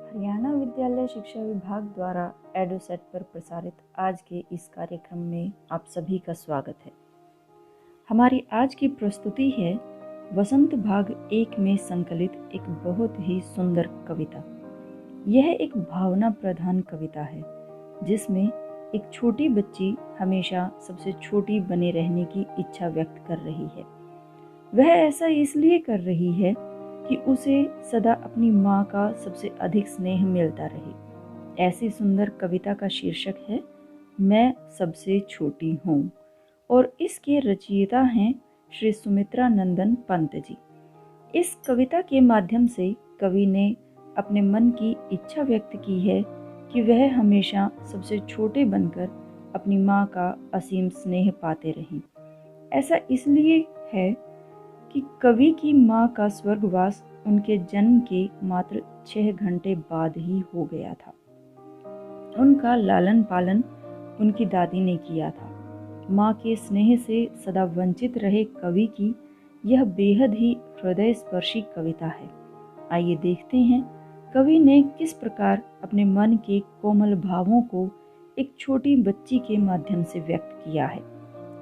हरियाणा विद्यालय शिक्षा विभाग द्वारा एडोसेट पर प्रसारित आज के इस कार्यक्रम में आप सभी का स्वागत है। हमारी आज की प्रस्तुति है वसंत भाग 1 में संकलित एक बहुत ही सुंदर कविता। यह एक भावना प्रधान कविता है जिसमें एक छोटी बच्ची हमेशा सबसे छोटी बने रहने की इच्छा व्यक्त कर रही है। वह ऐसा इसलिए कर रही है कि उसे सदा अपनी माँ का सबसे अधिक स्नेह मिलता रहे। ऐसी सुंदर कविता का शीर्षक है मैं सबसे छोटी हूँ और इसके रचयिता हैं श्री सुमित्रा नंदन पंत जी। इस कविता के माध्यम से कवि ने अपने मन की इच्छा व्यक्त की है कि वह हमेशा सबसे छोटे बनकर अपनी माँ का असीम स्नेह पाते रहें। ऐसा इसलिए है कि कवि की माँ का स्वर्गवास उनके जन्म के मात्र 6 घंटे बाद ही हो गया था। उनका लालन पालन उनकी दादी ने किया था। माँ के स्नेह से सदा वंचित रहे कवि की यह बेहद ही हृदय स्पर्शी कविता है। आइए देखते हैं कवि ने किस प्रकार अपने मन के कोमल भावों को एक छोटी बच्ची के माध्यम से व्यक्त किया है।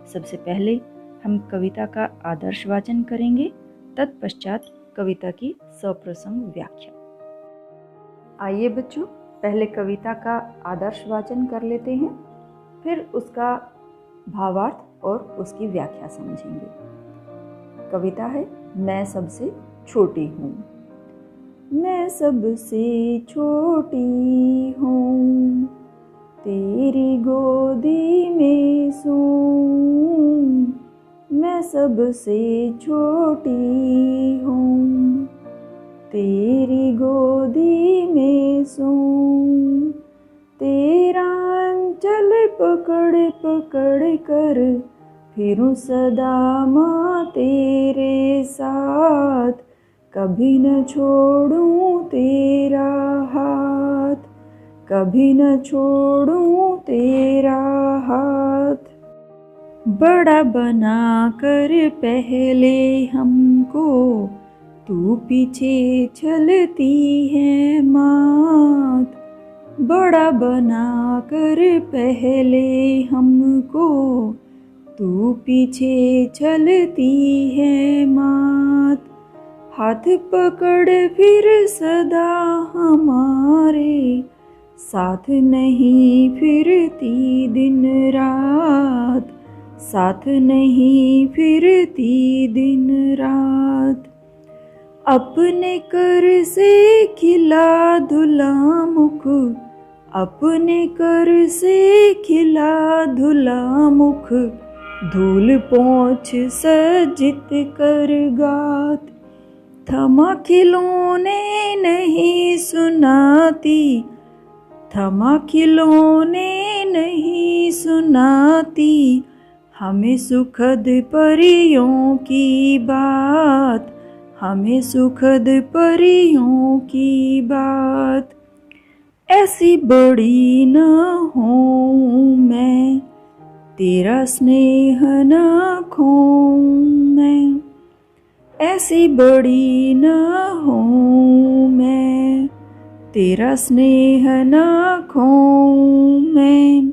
सबसे पहले हम कविता का आदर्श वाचन करेंगे, तत्पश्चात कविता की सप्रसंग व्याख्या। आइए बच्चों, पहले कविता का आदर्श वाचन कर लेते हैं, फिर उसका भावार्थ और उसकी व्याख्या समझेंगे। कविता है मैं सबसे छोटी हूँ। मैं सबसे छोटी हूँ, तेरी गोदी में सोऊं। मैं सबसे छोटी हूँ, तेरी गोदी में सोऊं। तेरा अंचल पकड़ पकड़ कर फिरूं सदा माँ तेरे साथ। कभी न छोड़ूं तेरा हाथ, कभी न छोड़ूं तेरा हाथ। बड़ा बना कर पहले हमको तू पीछे चलती है मात। बड़ा बना कर पहले हमको तू पीछे चलती है मात। हाथ पकड़ फिर सदा हमारे साथ नहीं फिरती दिन रात, साथ नहीं फिरती दिन रात। अपने कर से खिला धुला मुख, अपने कर से खिला धुला मुख। धूल पोंछ सजित कर गात, थमा खिलौने नहीं सुनाती, थमा खिलौने नहीं सुनाती। हमें सुखद परियों की बात, हमें सुखद परियों की बात। ऐसी बड़ी न हूँ मैं, तेरा स्नेह न खोऊं मैं। ऐसी बड़ी न हूँ मैं, तेरा स्नेह न खोऊं मैं।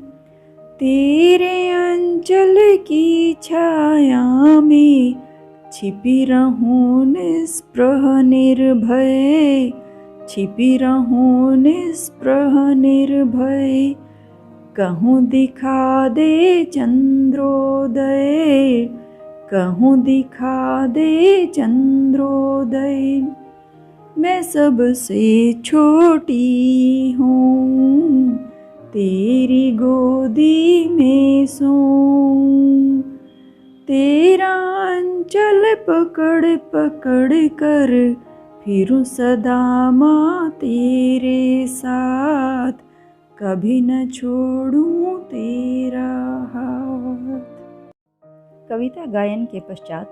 तेरे अंचल की छाया में छिपी रहूं निस्पृह निर्भय, छिपी रहूं निस्पृह निर्भय। कहूँ दिखा दे चंद्रोदय, कहूँ दिखा दे चंद्रोदय। मैं सबसे छोटी हूँ, तेरी गोदी में सोऊं। तेरा अंचल पकड़ पकड़ कर फिरूं सदा माँ तेरे साथ। कभी न छोड़ूं तेरा हाथ। कविता गायन के पश्चात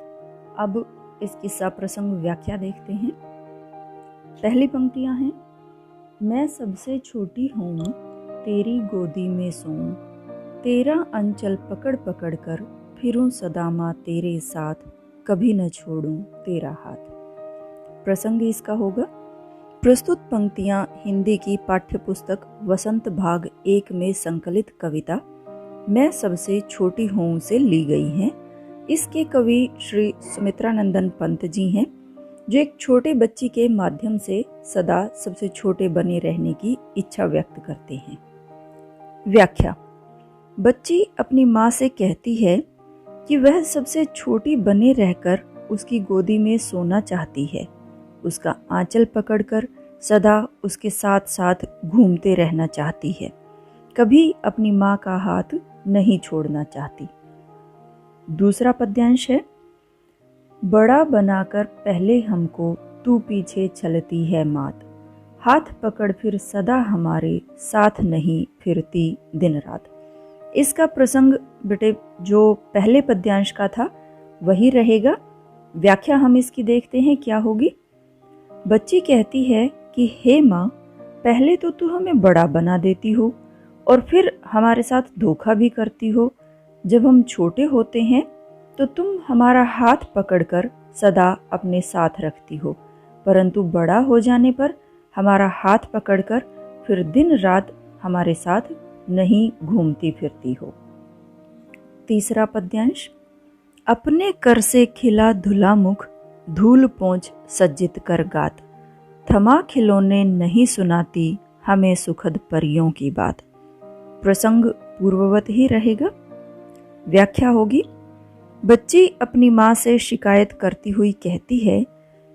अब इसकी सप्रसंग व्याख्या देखते हैं। पहली पंक्तियां हैं मैं सबसे छोटी हूँ, तेरी गोदी में सोऊं। तेरा अंचल पकड़ पकड़ कर फिरूं सदा माँ तेरे साथ। कभी न छोड़ूं तेरा हाथ। प्रसंग इसका होगा प्रस्तुत पंक्तियां हिंदी की पाठ्य पुस्तक वसंत भाग 1 में संकलित कविता मैं सबसे छोटी हूँ से ली गई हैं। इसके कवि श्री सुमित्रानंदन पंत जी हैं, जो एक छोटे बच्ची के माध्यम से सदा सबसे छोटे बने रहने की इच्छा व्यक्त करते हैं। व्याख्या। बच्ची अपनी माँ से कहती है कि वह सबसे छोटी बने रहकर उसकी गोदी में सोना चाहती है, उसका आंचल पकड़कर सदा उसके साथ साथ घूमते रहना चाहती है, कभी अपनी माँ का हाथ नहीं छोड़ना चाहती। दूसरा पद्यांश है, बड़ा बनाकर पहले हमको तू पीछे चलती है मात, हाथ पकड़ फिर सदा हमारे साथ नहीं फिरती दिन रात। इसका प्रसंग बेटे जो पहले पद्यांश का था वही रहेगा। व्याख्या हम इसकी देखते हैं क्या होगी। बच्ची कहती है कि हे माँ, पहले तो तू हमें बड़ा बना देती हो और फिर हमारे साथ धोखा भी करती हो। जब हम छोटे होते हैं तो तुम हमारा हाथ पकड़कर सदा अपने साथ रखती हो, परंतु बड़ा हो जाने पर हमारा हाथ पकड़कर फिर दिन रात हमारे साथ नहीं घूमती फिरती हो। तीसरा पद्यांश, अपने कर से खिला धुला मुख, धूल पोंछ सज्जित कर गात, थमा खिलौने नहीं सुनाती हमें सुखद परियों की बात। प्रसंग पूर्ववत ही रहेगा। व्याख्या होगी, बच्ची अपनी माँ से शिकायत करती हुई कहती है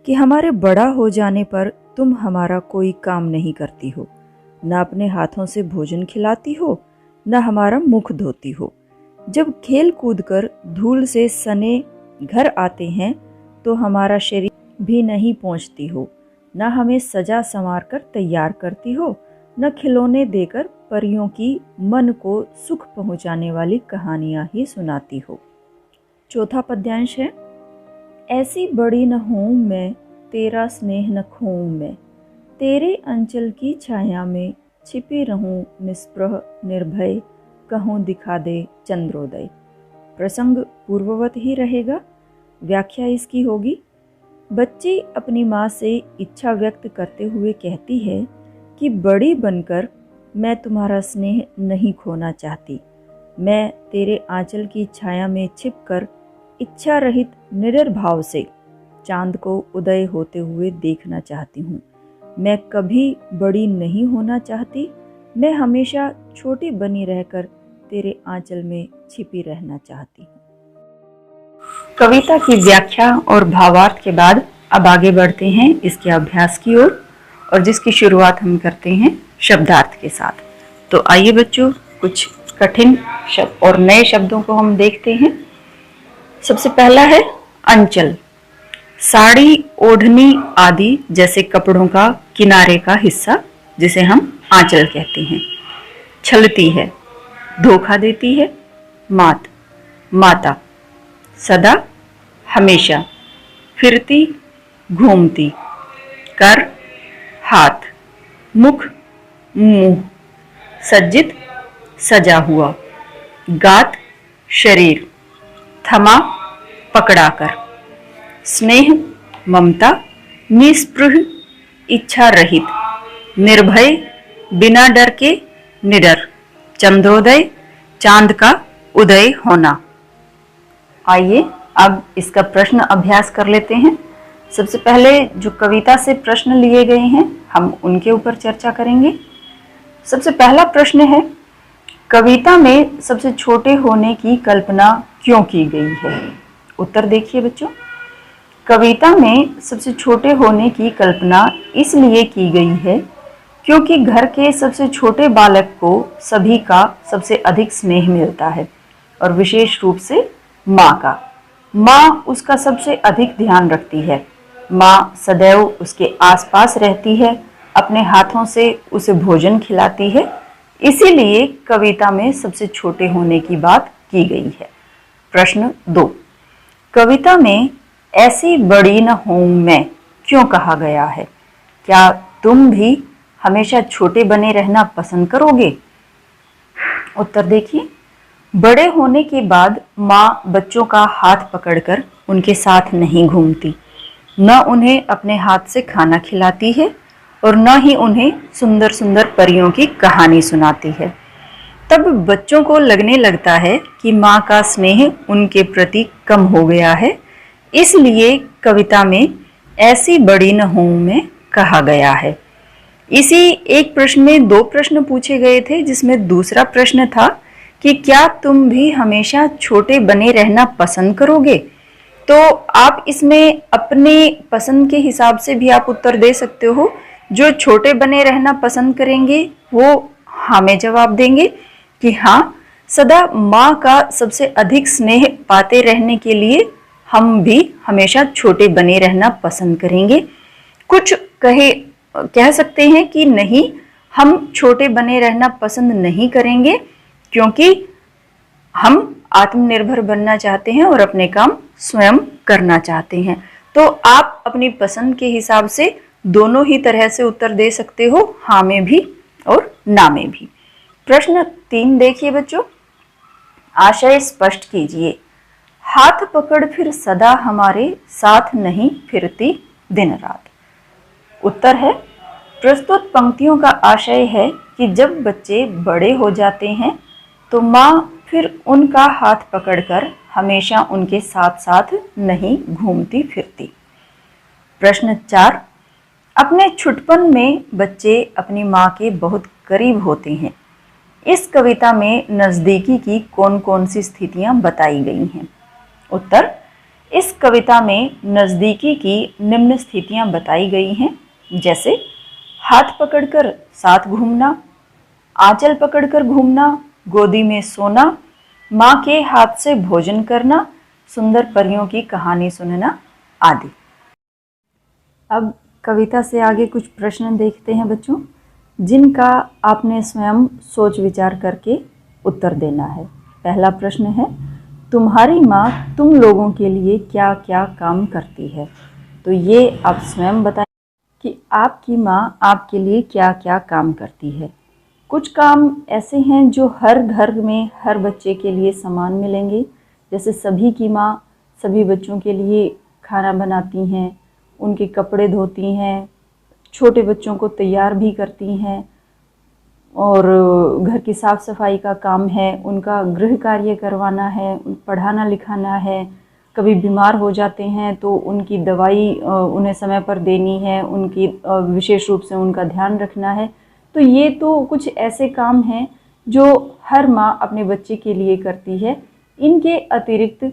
कि हमारे बड़ा हो जाने पर तुम हमारा कोई काम नहीं करती हो, न अपने हाथों से भोजन खिलाती हो, न हमारा मुख धोती हो। जब खेल कूद कर धूल से सने घर आते हैं तो हमारा शरीर भी नहीं पहुँचती हो, न हमें सजा संवार कर तैयार करती हो, न खिलौने देकर परियों की मन को सुख पहुँचाने वाली कहानियाँ ही सुनाती हो। चौथा पद्यांश है, ऐसी बड़ी न हूँ मैं, तेरा स्नेह न खोऊं मैं, तेरे अंचल की छाया में छिपी रहूं निस्पृह निर्भय, कहूं दिखा दे चंद्रोदय। प्रसंग पूर्ववत ही रहेगा। व्याख्या इसकी होगी, बच्ची अपनी माँ से इच्छा व्यक्त करते हुए कहती है कि बड़ी बनकर मैं तुम्हारा स्नेह नहीं खोना चाहती, मैं तेरे आंचल की छाया में छिपकर इच्छा रहित निडर भाव से चांद को उदय होते हुए देखना चाहती हूँ। मैं कभी बड़ी नहीं होना चाहती, मैं हमेशा छोटी बनी रहकर तेरे आंचल में छिपी रहना चाहती हूँ। कविता की व्याख्या और भावार्थ के बाद अब आगे बढ़ते हैं इसके अभ्यास की ओर, और जिसकी शुरुआत हम करते हैं शब्दार्थ के साथ। तो आइए बच्चों, कुछ कठिन शब्द और नए शब्दों को हम देखते हैं। सबसे पहला है अंचल। साड़ी, ओढ़नी आदि जैसे कपड़ों का किनारे का हिस्सा जिसे हम आंचल कहते हैं। छलती है, धोखा देती है। मात, माता। सदा, हमेशा। फिरती, घूमती। कर, हाथ। मुख, मुंह। सज्जित, सजा हुआ। गात, शरीर। थमा, पकड़ाकर। स्नेह, ममता। निस्पृह, इच्छा रहित। निर्भय, बिना डर के, निडर। चंद्रोदय, चांद का उदय होना। आइए अब इसका प्रश्न अभ्यास कर लेते हैं। सबसे पहले जो कविता से प्रश्न लिए गए हैं हम उनके ऊपर चर्चा करेंगे। सबसे पहला प्रश्न है, कविता में सबसे छोटे होने की कल्पना क्यों की गई है? उत्तर देखिए बच्चों, कविता में सबसे छोटे होने की कल्पना इसलिए की गई है क्योंकि घर के सबसे छोटे बालक को सभी का सबसे अधिक स्नेह मिलता है, और विशेष रूप से माँ का। माँ उसका सबसे अधिक ध्यान रखती है। माँ सदैव उसके आसपास रहती है, अपने हाथों से उसे भोजन खिलाती है। इसीलिए कविता में सबसे छोटे होने की बात की गई है। प्रश्न 2, कविता में ऐसी बड़ी न हूं मैं क्यों कहा गया है? क्या तुम भी हमेशा छोटे बने रहना पसंद करोगे? उत्तर देखिए, बड़े होने के बाद माँ बच्चों का हाथ पकड़कर उनके साथ नहीं घूमती, न उन्हें अपने हाथ से खाना खिलाती है और न ही उन्हें सुंदर सुंदर परियों की कहानी सुनाती है। तब बच्चों को लगने लगता है कि माँ का स्नेह उनके प्रति कम हो गया है, इसलिए कविता में ऐसी बड़ी न हूं में कहा गया है। इसी एक प्रश्न में दो प्रश्न पूछे गए थे, जिसमें दूसरा प्रश्न था कि क्या तुम भी हमेशा छोटे बने रहना पसंद करोगे। तो आप इसमें अपने पसंद के हिसाब से भी आप उत्तर दे सकते हो। जो छोटे बने रहना पसंद करेंगे वो हाँ में जवाब देंगे कि हाँ, सदा माँ का सबसे अधिक स्नेह पाते रहने के लिए हम भी हमेशा छोटे बने रहना पसंद करेंगे। कुछ कह सकते हैं कि नहीं, हम छोटे बने रहना पसंद नहीं करेंगे क्योंकि हम आत्मनिर्भर बनना चाहते हैं और अपने काम स्वयं करना चाहते हैं। तो आप अपनी पसंद के हिसाब से दोनों ही तरह से उत्तर दे सकते हो, हाँ में भी और ना में भी। प्रश्न 3 देखिए बच्चों, आशय स्पष्ट कीजिए। हाथ पकड़ फिर सदा हमारे साथ नहीं फिरती दिन रात। उत्तर है, प्रस्तुत पंक्तियों का आशय है कि जब बच्चे बड़े हो जाते हैं तो माँ फिर उनका हाथ पकड़कर हमेशा उनके साथ साथ नहीं घूमती फिरती। प्रश्न 4, अपने छुटपन में बच्चे अपनी माँ के बहुत करीब होते हैं। इस कविता में नज़दीकी की कौन कौन सी स्थितियाँ बताई गई हैं। उत्तर, इस कविता में नज़दीकी की निम्न स्थितियाँ बताई गई हैं, जैसे हाथ पकड़कर साथ घूमना, आंचल पकड़कर घूमना, गोदी में सोना, माँ के हाथ से भोजन करना, सुंदर परियों की कहानी सुनना आदि। अब कविता से आगे कुछ प्रश्न देखते हैं बच्चों, जिनका आपने स्वयं सोच विचार करके उत्तर देना है। पहला प्रश्न है, तुम्हारी माँ तुम लोगों के लिए क्या क्या काम करती है। तो ये आप स्वयं बताएं कि आपकी माँ आपके लिए क्या क्या काम करती है। कुछ काम ऐसे हैं जो हर घर में हर बच्चे के लिए समान मिलेंगे, जैसे सभी की माँ सभी बच्चों के लिए खाना बनाती हैं, उनके कपड़े धोती हैं, छोटे बच्चों को तैयार भी करती हैं, और घर की साफ़ सफाई का काम है, उनका गृह कार्य करवाना है, पढ़ाना लिखाना है। कभी बीमार हो जाते हैं तो उनकी दवाई उन्हें समय पर देनी है, उनकी विशेष रूप से उनका ध्यान रखना है। तो ये तो कुछ ऐसे काम हैं जो हर माँ अपने बच्चे के लिए करती है। इनके अतिरिक्त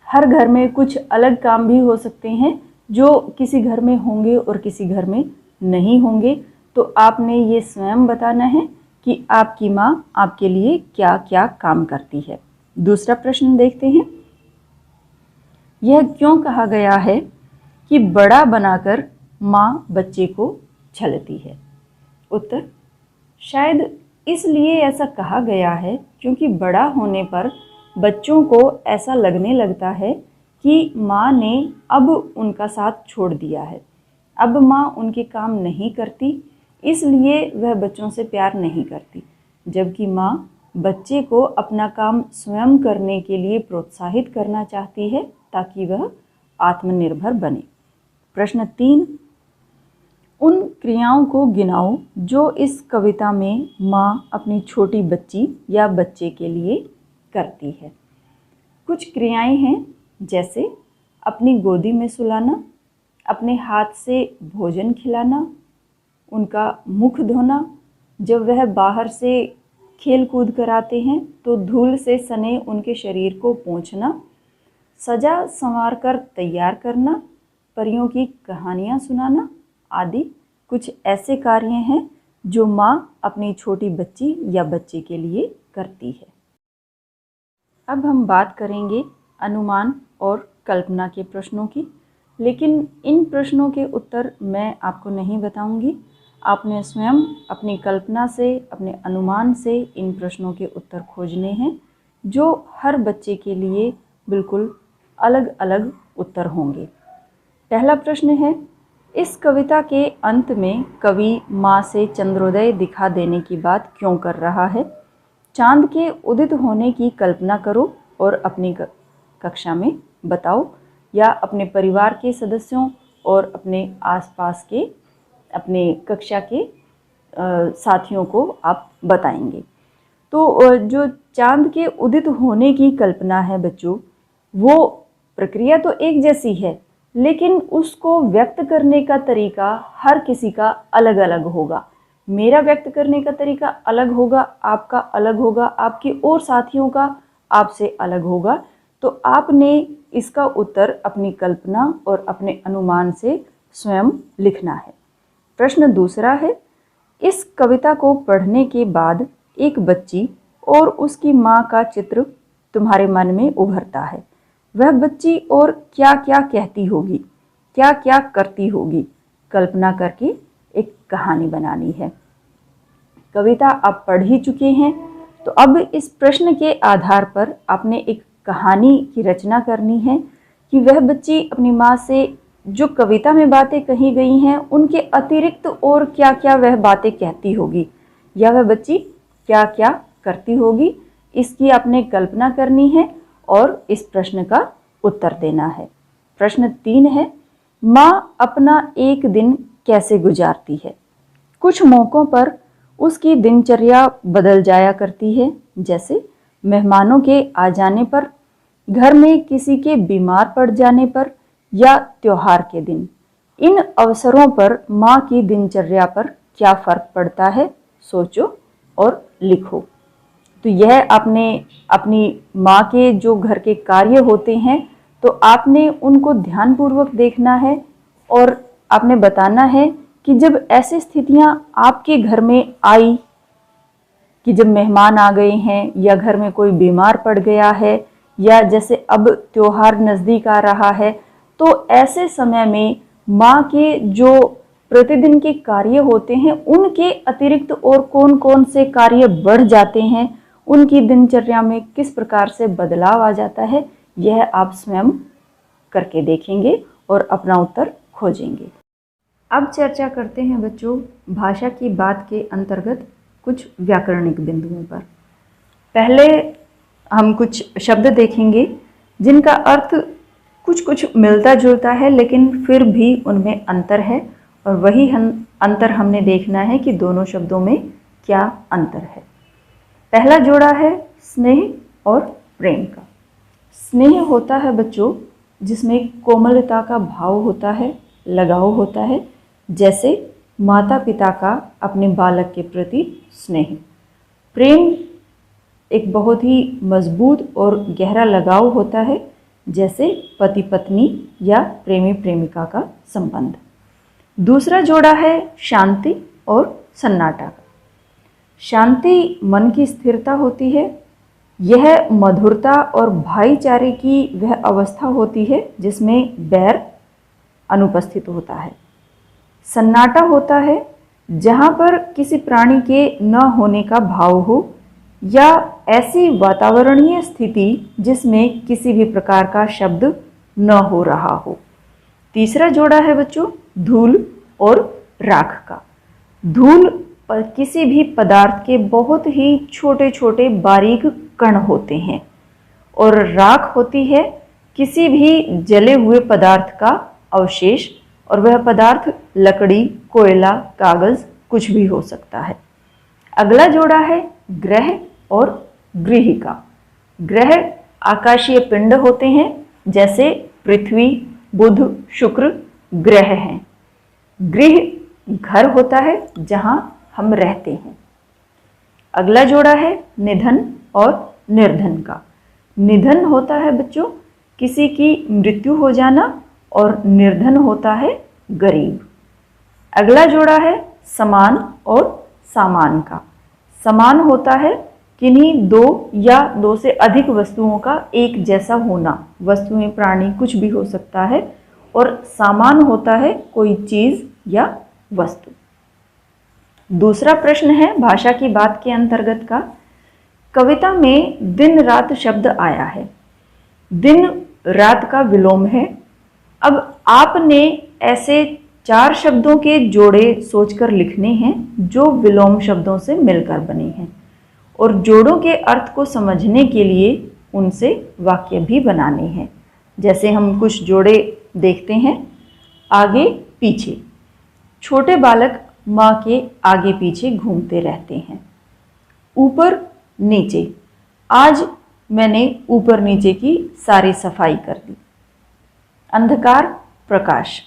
हर घर में कुछ अलग काम भी हो सकते हैं जो किसी घर में होंगे और किसी घर में नहीं होंगे। तो आपने ये स्वयं बताना है कि आपकी माँ आपके लिए क्या क्या काम करती है। दूसरा प्रश्न देखते हैं, यह क्यों कहा गया है कि बड़ा बनाकर माँ बच्चे को छलती है। उत्तर, शायद इसलिए ऐसा कहा गया है क्योंकि बड़ा होने पर बच्चों को ऐसा लगने लगता है कि माँ ने अब उनका साथ छोड़ दिया है, अब माँ उनके काम नहीं करती, इसलिए वह बच्चों से प्यार नहीं करती, जबकि माँ बच्चे को अपना काम स्वयं करने के लिए प्रोत्साहित करना चाहती है ताकि वह आत्मनिर्भर बने। प्रश्न 3, उन क्रियाओं को गिनाओ जो इस कविता में माँ अपनी छोटी बच्ची या बच्चे के लिए करती है। कुछ क्रियाएं हैं, जैसे अपनी गोदी में सुलाना, अपने हाथ से भोजन खिलाना, उनका मुख धोना, जब वह बाहर से खेल कूद कर आते हैं तो धूल से सने उनके शरीर को पोंछना, सजा संवार कर तैयार करना, परियों की कहानियाँ सुनाना आदि कुछ ऐसे कार्य हैं जो माँ अपनी छोटी बच्ची या बच्चे के लिए करती है। अब हम बात करेंगे अनुमान और कल्पना के प्रश्नों की, लेकिन इन प्रश्नों के उत्तर मैं आपको नहीं बताऊंगी। आपने स्वयं अपनी कल्पना से, अपने अनुमान से इन प्रश्नों के उत्तर खोजने हैं, जो हर बच्चे के लिए बिल्कुल अलग अलग उत्तर होंगे। पहला प्रश्न है, इस कविता के अंत में कवि माँ से चंद्रोदय दिखा देने की बात क्यों कर रहा है। चांद के उदित होने की कल्पना करो और अपनी कक्षा में बताओ, या अपने परिवार के सदस्यों और अपने आसपास के अपने कक्षा के साथियों को आप बताएंगे। तो जो चांद के उदित होने की कल्पना है बच्चों, वो प्रक्रिया तो एक जैसी है, लेकिन उसको व्यक्त करने का तरीका हर किसी का अलग अलग होगा। मेरा व्यक्त करने का तरीका अलग होगा, आपका अलग होगा, आपके और साथियों का आपसे अलग होगा। तो आपने इसका उत्तर अपनी कल्पना और अपने अनुमान से स्वयं लिखना है। प्रश्न दूसरा है, इस कविता को पढ़ने के बाद एक बच्ची और उसकी माँ का चित्र तुम्हारे मन में उभरता है। वह बच्ची और क्या क्या कहती होगी, क्या क्या करती होगी, कल्पना करके एक कहानी बनानी है। कविता आप पढ़ ही चुके हैं, तो अब इस प्रश्न के आधार पर आपने एक कहानी की रचना करनी है कि वह बच्ची अपनी माँ से जो कविता में बातें कही गई हैं उनके अतिरिक्त और क्या क्या वह बातें कहती होगी, या वह बच्ची क्या क्या करती होगी, इसकी आपने कल्पना करनी है और इस प्रश्न का उत्तर देना है। प्रश्न 3 है, माँ अपना एक दिन कैसे गुजारती है। कुछ मौक़ों पर उसकी दिनचर्या बदल जाया करती है, जैसे मेहमानों के आ जाने पर, घर में किसी के बीमार पड़ जाने पर या त्योहार के दिन। इन अवसरों पर माँ की दिनचर्या पर क्या फ़र्क पड़ता है, सोचो और लिखो। तो यह आपने अपनी माँ के जो घर के कार्य होते हैं तो आपने उनको ध्यानपूर्वक देखना है और आपने बताना है कि जब ऐसी स्थितियाँ आपके घर में आई कि जब मेहमान आ गए हैं या घर में कोई बीमार पड़ गया है या जैसे अब त्योहार नज़दीक आ रहा है, तो ऐसे समय में माँ के जो प्रतिदिन के कार्य होते हैं उनके अतिरिक्त और कौन कौन से कार्य बढ़ जाते हैं, उनकी दिनचर्या में किस प्रकार से बदलाव आ जाता है, यह आप स्वयं करके देखेंगे और अपना उत्तर खोजेंगे। अब चर्चा करते हैं बच्चों भाषा की बात के अंतर्गत कुछ व्याकरणिक बिंदुओं पर। पहले हम कुछ शब्द देखेंगे जिनका अर्थ कुछ कुछ मिलता जुलता है, लेकिन फिर भी उनमें अंतर है, और वही अंतर हमने देखना है कि दोनों शब्दों में क्या अंतर है। पहला जोड़ा है स्नेह और प्रेम का। स्नेह होता है बच्चों जिसमें कोमलता का भाव होता है, लगाव होता है, जैसे माता पिता का अपने बालक के प्रति स्नेह। प्रेम एक बहुत ही मजबूत और गहरा लगाव होता है, जैसे पति पत्नी या प्रेमी प्रेमिका का संबंध। दूसरा जोड़ा है शांति और सन्नाटा का। शांति मन की स्थिरता होती है, यह मधुरता और भाईचारे की वह अवस्था होती है जिसमें बैर अनुपस्थित होता है। सन्नाटा होता है जहाँ पर किसी प्राणी के न होने का भाव हो या ऐसी वातावरणीय स्थिति जिसमें किसी भी प्रकार का शब्द न हो रहा हो। तीसरा जोड़ा है बच्चों धूल और राख का। धूल पर किसी भी पदार्थ के बहुत ही छोटे छोटे बारीक कण होते हैं और राख होती है किसी भी जले हुए पदार्थ का अवशेष, और वह पदार्थ लकड़ी, कोयला, कागज कुछ भी हो सकता है। अगला जोड़ा है ग्रह और गृह का। ग्रह आकाशीय पिंड होते हैं, जैसे पृथ्वी, बुध, शुक्र ग्रह हैं। गृह घर होता है जहां हम रहते हैं। अगला जोड़ा है निधन और निर्धन का। निधन होता है बच्चों किसी की मृत्यु हो जाना, और निर्धन होता है गरीब। अगला जोड़ा है समान और सामान का। समान होता है किन्हीं दो या दो से अधिक वस्तुओं का एक जैसा होना, वस्तुएं प्राणी कुछ भी हो सकता है, और सामान होता है कोई चीज या वस्तु। दूसरा प्रश्न है भाषा की बात के अंतर्गत का। कविता में दिन रात शब्द आया है, दिन रात का विलोम है। अब आपने ऐसे 4 शब्दों के जोड़े सोचकर लिखने हैं जो विलोम शब्दों से मिलकर बने हैं, और जोड़ों के अर्थ को समझने के लिए उनसे वाक्य भी बनाने हैं। जैसे हम कुछ जोड़े देखते हैं आगे पीछे। छोटे बालक माँ के आगे पीछे घूमते रहते हैं। ऊपर नीचे, आज मैंने ऊपर नीचे की सारी सफाई कर दी। अंधकार प्रकाश,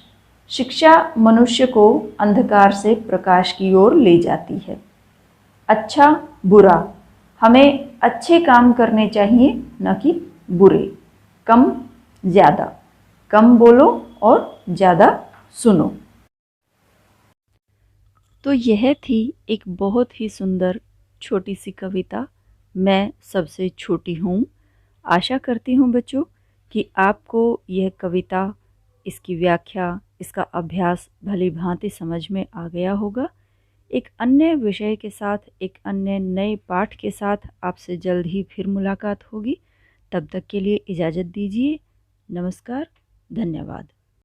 शिक्षा मनुष्य को अंधकार से प्रकाश की ओर ले जाती है। अच्छा बुरा, हमें अच्छे काम करने चाहिए न कि बुरे। कम ज़्यादा, कम बोलो और ज़्यादा सुनो। तो यह थी एक बहुत ही सुंदर छोटी सी कविता, मैं सबसे छोटी हूँ। आशा करती हूँ बच्चों कि आपको यह कविता, इसकी व्याख्या, इसका अभ्यास भली भांति समझ में आ गया होगा। एक अन्य विषय के साथ, एक अन्य नए पाठ के साथ आपसे जल्द ही फिर मुलाकात होगी। तब तक के लिए इजाज़त दीजिए। नमस्कार, धन्यवाद।